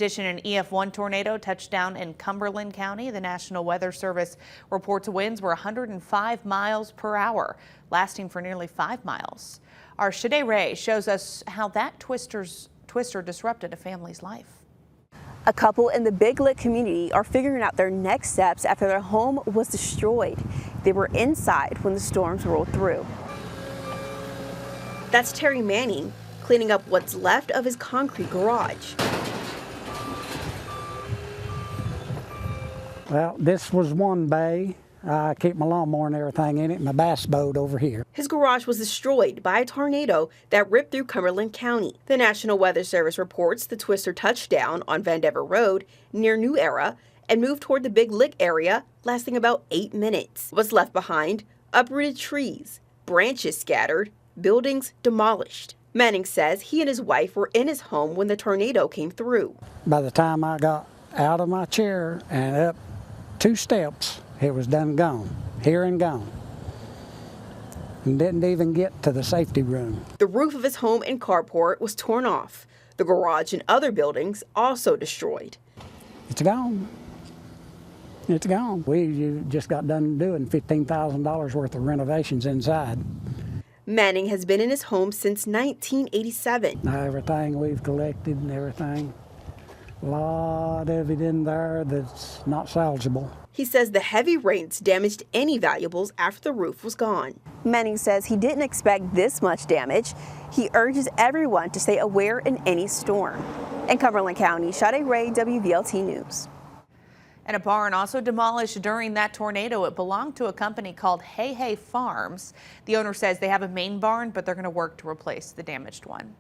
In addition, an EF-1 tornado touched down in Cumberland County. The National Weather Service reports winds were 105 miles per hour, lasting for nearly 5 miles. Our Shade Ray shows us how that twister disrupted a family's life. A couple in the Big Lick community are figuring out their next steps after their home was destroyed. They were inside when the storms rolled through. That's Terry Manning cleaning up what's left of his concrete garage. Well, this was one bay. I keep my lawnmower and everything in it, my bass boat over here. His garage was destroyed by a tornado that ripped through Cumberland County. The National Weather Service reports the twister touched down on Vandever Road near New Era and moved toward the Big Lick area, lasting about 8 minutes. What's left behind? Uprooted trees, branches scattered, buildings demolished. Manning says he and his wife were in his home when the tornado came through. By the time I got out of my chair and up 2 steps, it was done gone, here and gone. And didn't even get to the safety room. The roof of his home and carport was torn off. The garage and other buildings also destroyed. It's gone. It's gone. We just got done doing $15,000 worth of renovations inside. Manning has been in his home since 1987. Everything we've collected and everything, a lot of it in there that's not salvageable. He says the heavy rains damaged any valuables after the roof was gone. Manning says he didn't expect this much damage. He urges everyone to stay aware in any storm. In Cumberland County, Shade Ray, WVLT News. And a barn also demolished during that tornado. It belonged to a company called Hey Hey Farms. The owner says they have a main barn, but they're going to work to replace the damaged one.